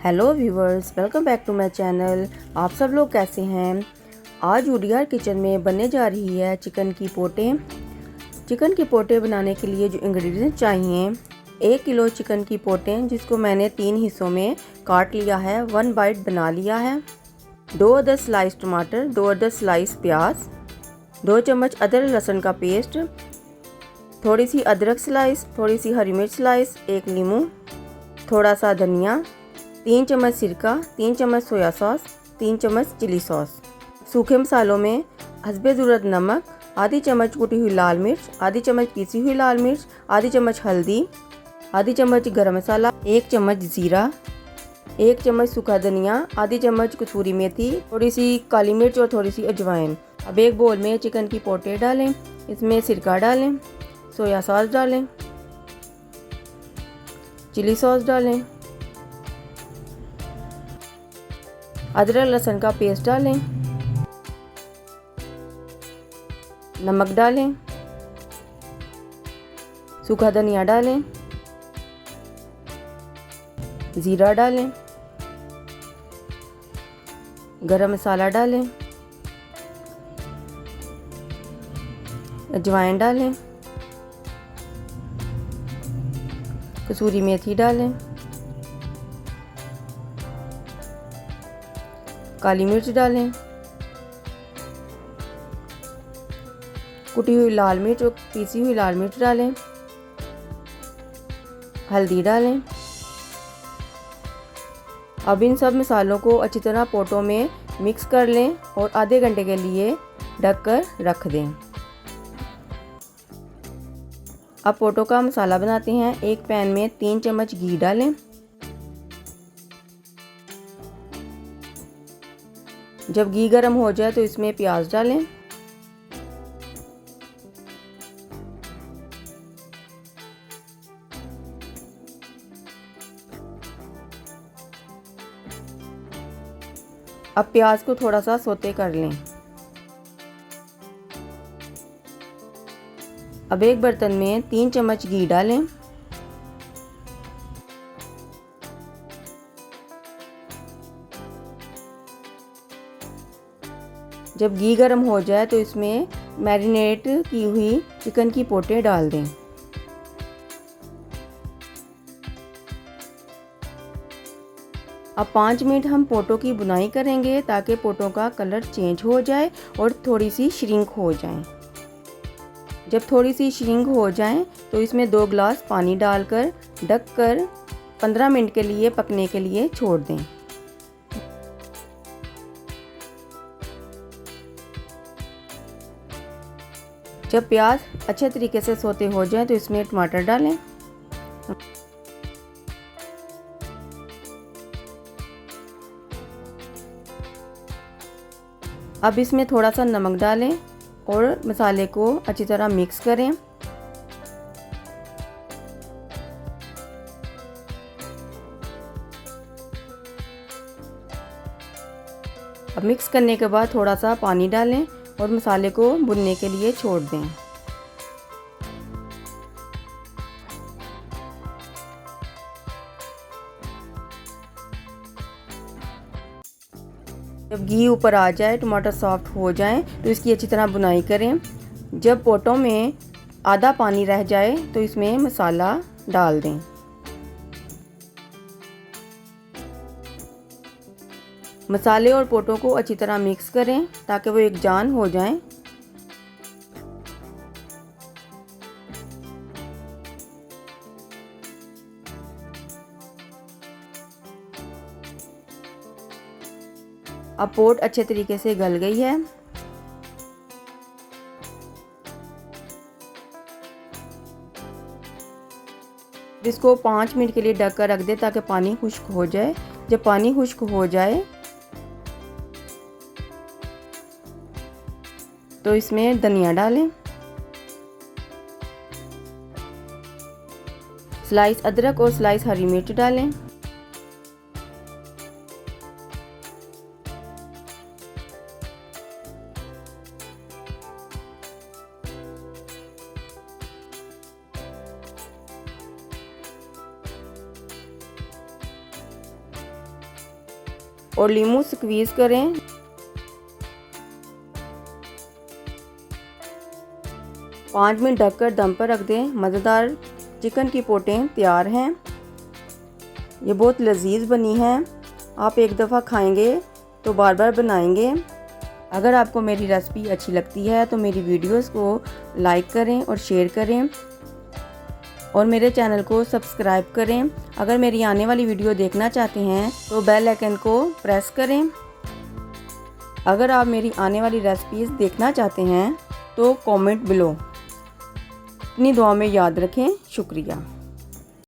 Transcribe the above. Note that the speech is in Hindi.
Hello viewers, welcome back to my channel. आप सब लोग कैसे हैं। आज उडियार किचन में बनने जा रही है चिकन की पोटे। चिकन की पोटे बनाने के लिए जो इंग्रेडिएंट चाहिए, 1 किलो चिकन की पोटे जिसको मैंने 3 हिस्सों में काट लिया है, 1 बाइट बना लिया है। 2 अदर स्लाइस टमाटर, 2 अदर स्लाइस प्याज, 2 चम्मच अदरक लहसुन का पेस्ट, थोड़ी सी अदरक स्लाइस, थोड़ी सी हरी मिर्च स्लाइस, 1 नींबू, थोड़ा सा धनिया, 3 चम्मच सिरका, 3 चम्मच सोया सॉस, 3 चम्मच चिली सॉस। सूखे मसालों में हस्बे ज़रूरत नमक, आधी चम्मच कुटी हुई लाल मिर्च, आधी चम्मच पीसी हुई लाल मिर्च, आधी चम्मच हल्दी, आधी चम्मच गरम मसाला, 1 चम्मच ज़ीरा, 1 चम्मच सूखा धनिया, आधी चम्मच कसूरी मेथी, थोड़ी सी काली मिर्च और थोड़ी सी अजवाइन। अब एक बोल में चिकन की पोटे डालें, इसमें सिरका डालें, सोया सॉस डालें, चिली सॉस डालें, अदरक लहसुन का पेस्ट डालें, नमक डालें, सूखा धनिया डालें, ज़ीरा डालें, गरम मसाला डालें, अजवाइन डालें, कसूरी मेथी डालें, काली मिर्च डालें, कुटी हुई लाल मिर्च और पीसी हुई लाल मिर्च डालें, हल्दी डालें। अब इन सब मसालों को अच्छी तरह पोटों में मिक्स कर लें और आधे घंटे के लिए ढककर रख दें। अब पोटों का मसाला बनाते हैं। एक पैन में 3 चम्मच घी डालें, जब घी गर्म हो जाए तो इसमें प्याज डालें, अब प्याज को थोड़ा सा सोते कर लें। अब एक बर्तन में 3 चम्मच घी डालें, जब घी गर्म हो जाए तो इसमें मैरिनेट की हुई चिकन की पोटे डाल दें। अब 5 मिनट हम पोटों की बुनाई करेंगे ताकि पोटों का कलर चेंज हो जाए और थोड़ी सी श्रिंक हो जाए। जब थोड़ी सी श्रिंक हो जाए तो इसमें 2 गिलास पानी डालकर ढककर 15 मिनट के लिए पकने के लिए छोड़ दें। जब प्याज अच्छे तरीके से सोते हो जाए तो इसमें टमाटर डालें, अब इसमें थोड़ा सा नमक डालें और मसाले को अच्छी तरह मिक्स करें। अब मिक्स करने के बाद थोड़ा सा पानी डालें और मसाले को भुनने के लिए छोड़ दें। जब घी ऊपर आ जाए, टमाटर सॉफ्ट हो जाए तो इसकी अच्छी तरह बुनाई करें। जब पोटों में आधा पानी रह जाए तो इसमें मसाला डाल दें। मसाले और पोटों को अच्छी तरह मिक्स करें ताकि वो एक जान हो जाएं। अब पोट अच्छे तरीके से गल गई है। इसको 5 मिनट के लिए ढक कर रख दें ताकि पानी खुश्क हो जाए। जब पानी खुश्क हो जाए तो इसमें धनिया डालें, स्लाइस अदरक और स्लाइस हरी मिर्च डालें, और नींबू स्क्वीज़ करें। पाँच मिनट ढककर दम पर रख दें। मज़ेदार चिकन की पोटे तैयार हैं। ये बहुत लजीज बनी हैं। आप एक दफ़ा खाएंगे तो बार बार बनाएंगे। अगर आपको मेरी रेसिपी अच्छी लगती है तो मेरी वीडियोस को लाइक करें और शेयर करें और मेरे चैनल को सब्सक्राइब करें। अगर मेरी आने वाली वीडियो देखना चाहते हैं तो बेल आइकन को प्रेस करें। अगर आप मेरी आने वाली रेसिपीज़ देखना चाहते हैं तो कमेंट बिलो। अपनी दुआ में याद रखें। शुक्रिया।